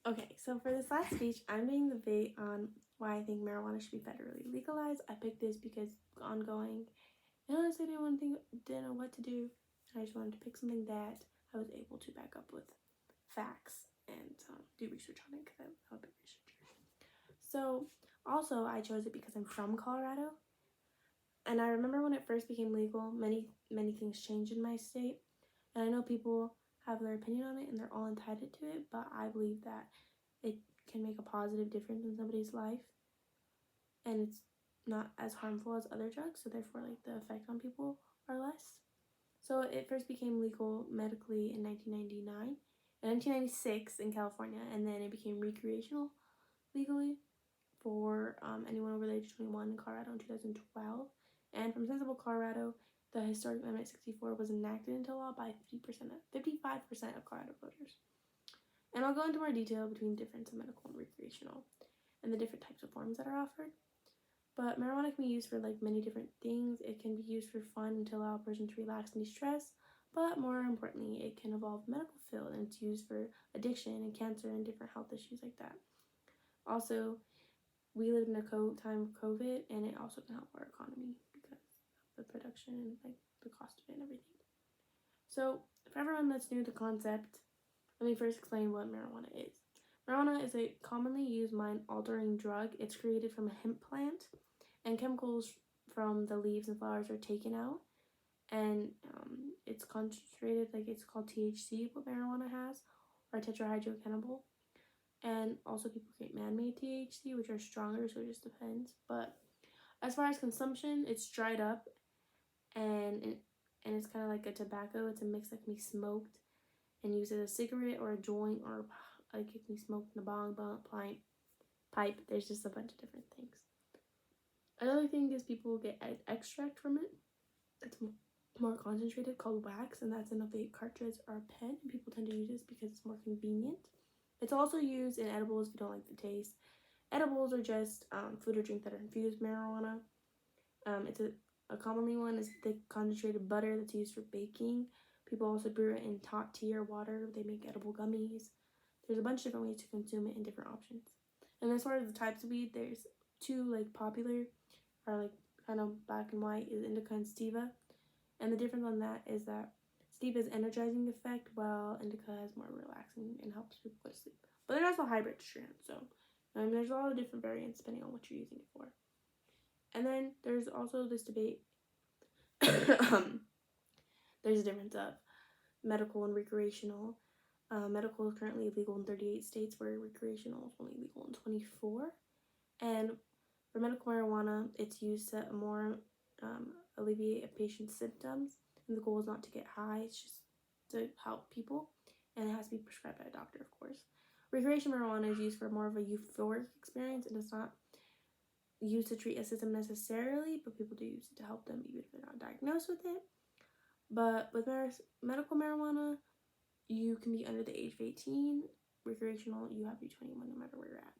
Okay, so for this last speech, I'm doing the debate on why I think marijuana should be federally legalized. I picked this because ongoing, and honestly, didn't know what to do. I just wanted to pick something that I was able to back up with facts and do research on it because I'm a big researcher. So also, I chose it because I'm from Colorado, and I remember when it first became legal, many things changed in my state, and I know people have their opinion on it and they're all entitled to it, but I believe that it can make a positive difference in somebody's life, and it's not as harmful as other drugs, so therefore like the effect on people are less. So it first became legal medically in 1999, in 1996 in California, and then it became recreational legally for anyone over the age of 21 in Colorado in 2012. And from Sensible, Colorado, the Historic Amendment 64 was enacted into law by 55% of Colorado voters. And I'll go into more detail between the difference of medical and recreational and the different types of forms that are offered. But marijuana can be used for like many different things. It can be used for fun and to allow a person to relax and de-stress. But more importantly, it can evolve the medical field and it's used for addiction and cancer and different health issues like that. Also, we lived in a time of COVID, and it also can help our economy because of the production and like the cost of it and everything. So, for everyone that's new to the concept, let me first explain what marijuana is. Marijuana is a commonly used mind-altering drug. It's created from a hemp plant, and chemicals from the leaves and flowers are taken out, and it's concentrated, like it's called THC, what marijuana has, or tetrahydrocannabinol. And also people create man-made THC, which are stronger, so it just depends. But as far as consumption, it's dried up, and it's kind of like a tobacco. It's a mix that can be smoked and used as a cigarette or a joint, or like it can be smoked in a bong, pipe. There's just a bunch of different things. Another thing is people get an extract from it that's more concentrated called wax, and that's in a vape cartridge or a pen. And people tend to use this because it's more convenient. It's also used in edibles if you don't like the taste. Edibles are just food or drink that are infused with marijuana. It's a commonly one is thick concentrated butter that's used for baking. People also brew it in hot tea or water. They make edible gummies. There's a bunch of different ways to consume it and different options. And as far as the types of weed, there's two like popular, or like kind of black and white, is indica and sativa. And the difference on that is that sativa has energizing effect, while indica has more relaxing and helps people go to sleep. But there's also hybrid strands, so there's a lot of different variants depending on what you're using it for. And then there's also this debate. There's a difference of medical and recreational. Medical is currently illegal in 38 states, where recreational is only legal in 24. And for medical marijuana, it's used to more alleviate a patient's symptoms. And the goal is not to get high, it's just to help people. And it has to be prescribed by a doctor, of course. Recreational marijuana is used for more of a euphoric experience, and it's not used to treat a symptom necessarily, but people do use it to help them even if they're not diagnosed with it. But with medical marijuana, you can be under the age of 18. Recreational, you have to be 21 no matter where you're at.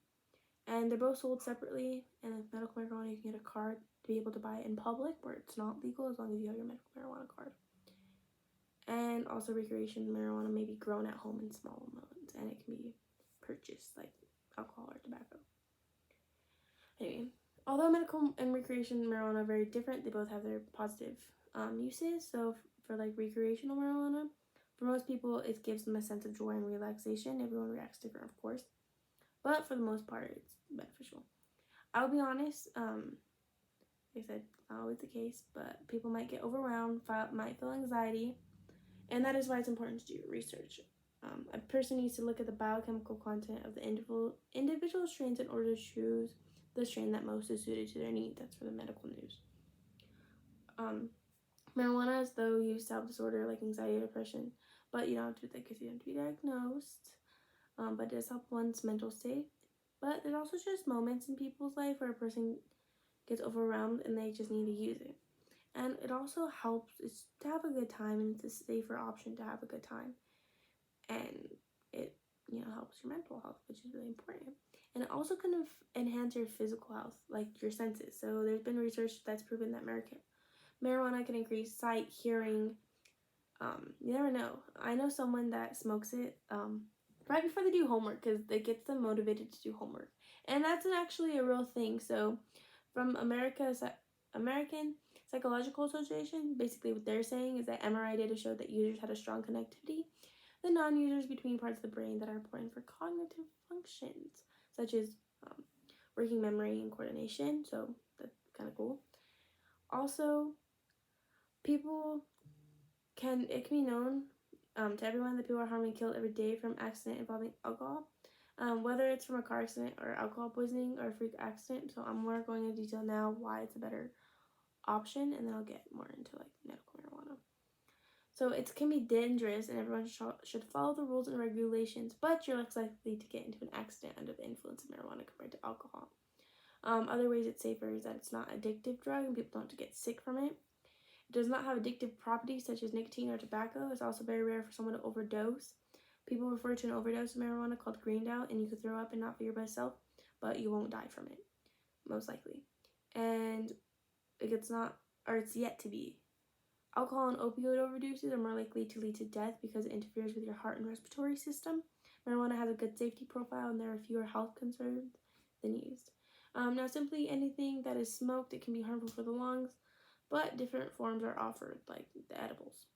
And they're both sold separately. And with medical marijuana, you can get a card to be able to buy it in public where it's not legal, as long as you have your medical marijuana card. And also recreational marijuana may be grown at home in small amounts, and it can be purchased like alcohol or tobacco. Anyway, although medical and recreational marijuana are very different, they both have their positive uses. So for like recreational marijuana, for most people, it gives them a sense of joy and relaxation. Everyone reacts different, of course, but for the most part, it's beneficial. I'll be honest, like I said, not always the case, but people might get overwhelmed, might feel anxiety, and that is why it's important to do research. A person needs to look at the biochemical content of the individual strains in order to choose the strain that most is suited to their needs. That's for the medical news. Marijuana is though used to help disorder like anxiety or depression, but you don't have to do that because you don't have to be diagnosed. But it does help one's mental state. But there's also just moments in people's life where a person gets overwhelmed and they just need to use it. And it also helps to have a good time, and it's a safer option to have a good time. And it, helps your mental health, which is really important. And it also can enhance your physical health, like your senses. So there's been research that's proven that marijuana can increase sight, hearing. You never know. I know someone that smokes it. right before they do homework, because it gets them motivated to do homework. And that's actually a real thing. So from American Psychological Association, basically what they're saying is that MRI data showed that users had a strong connectivity the non-users between parts of the brain that are important for cognitive functions, such as working memory and coordination. So that's kind of cool. Also, it can be known to everyone that people are harmed and killed every day from accident involving alcohol, whether it's from a car accident or alcohol poisoning or a freak accident. So I'm more going into detail now why it's a better option, and then I'll get more into like medical marijuana. So it can be dangerous, and everyone should follow the rules and regulations, but you're less likely to get into an accident under the influence of marijuana compared to alcohol. Other ways it's safer is that it's not an addictive drug and people don't get sick from it. It does not have addictive properties such as nicotine or tobacco. It's also very rare for someone to overdose. People refer to an overdose of marijuana called greened out, and you could throw up and not feel your best self, but you won't die from it, most likely. And it's yet to be. Alcohol and opioid overdoses are more likely to lead to death because it interferes with your heart and respiratory system. Marijuana has a good safety profile, and there are fewer health concerns than used. Now, simply anything that is smoked, it can be harmful for the lungs, but different forms are offered, like the edibles.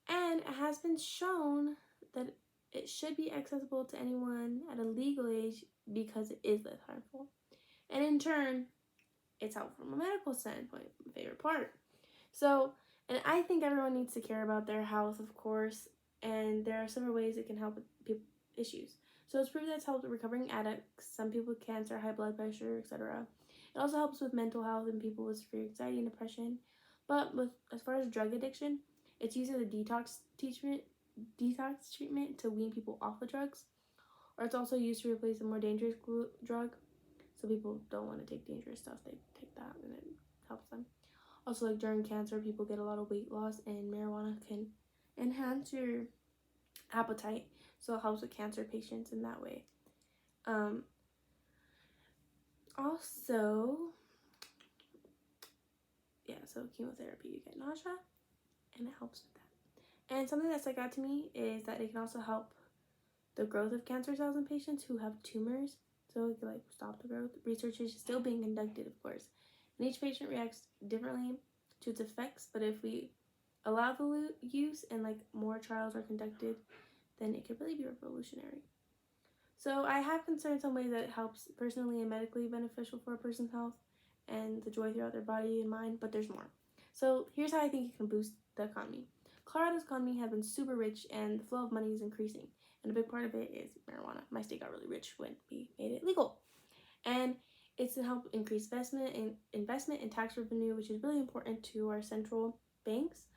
And it has been shown that it should be accessible to anyone at a legal age because it is less harmful. And in turn, it's helpful from a medical standpoint, my favorite part. So, and I think everyone needs to care about their health, of course, and there are several ways it can help with people issues. So it's proven that it's helped with recovering addicts, some people with cancer, high blood pressure, etc. It also helps with mental health and people with severe anxiety and depression. But as far as drug addiction, it's used as a detox treatment to wean people off of drugs, or it's also used to replace a more dangerous drug. So people don't want to take dangerous stuff; they take that, and it helps them. Also, like during cancer, people get a lot of weight loss, and marijuana can enhance your appetite, so it helps with cancer patients in that way. Also, so chemotherapy, you get nausea, and it helps with that. And something that stuck out to me is that it can also help the growth of cancer cells in patients who have tumors, so it can stop the growth. Research is still being conducted, of course, and each patient reacts differently to its effects, but if we allow the use and more trials are conducted, then it could really be revolutionary. So I have concerns some ways that it helps personally and medically beneficial for a person's health and the joy throughout their body and mind, but there's more. So here's how I think it can boost the economy. Colorado's economy has been super rich and the flow of money is increasing, and a big part of it is marijuana. My state got really rich when we made it legal, and it's to help increase investment and tax revenue, which is really important to our central banks.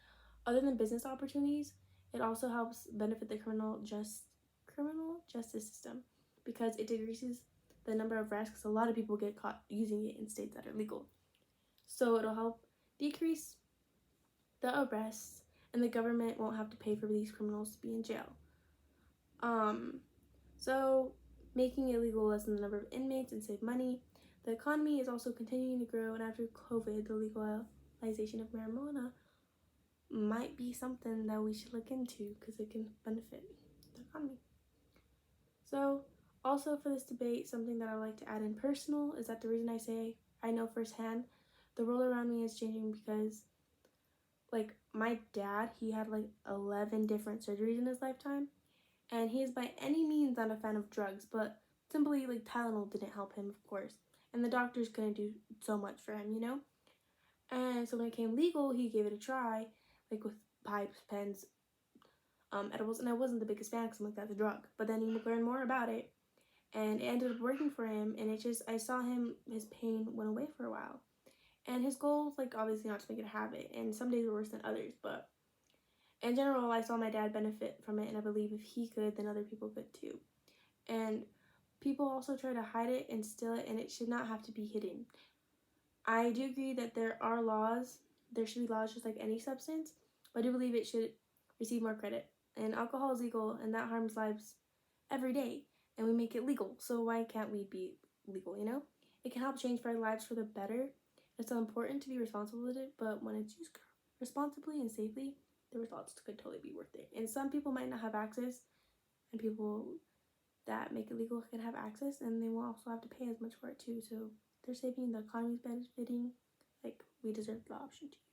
Other than business opportunities, it also helps benefit the criminal justice system because it decreases the number of arrests, because a lot of people get caught using it in states that are legal. So it'll help decrease the arrests, and the government won't have to pay for these criminals to be in jail. So making it legal will lessen the number of inmates and save money. The economy is also continuing to grow, and after COVID, the legalization of marijuana might be something that we should look into because it can benefit the economy. So, also for this debate, something that I would like to add in personal is that the reason I say I know firsthand, the world around me is changing because, my dad, he had 11 different surgeries in his lifetime, and he is by any means not a fan of drugs, but simply Tylenol didn't help him, of course, and the doctors couldn't do so much for him, And so when it came legal, he gave it a try, with pipes, pens, edibles, and I wasn't the biggest fan because I'm that's a drug. But then he learned more about it, and it ended up working for him. And I saw his pain went away for a while, and his goal was obviously not to make it a habit. And some days were worse than others, but in general, I saw my dad benefit from it, and I believe if he could, then other people could too. And people also try to hide it and steal it, and it should not have to be hidden. I do agree that there are laws. There should be laws just like any substance, but I do believe it should receive more credit. And alcohol is legal, and that harms lives every day, and we make it legal. So why can't weed be legal, It can help change our lives for the better. It's so important to be responsible with it, but when it's used responsibly and safely, the results could totally be worth it. And some people might not have access and people that make it legal can have access, and they won't also have to pay as much for it too. So they're saving, the economy's benefiting. Like, we deserve the option to use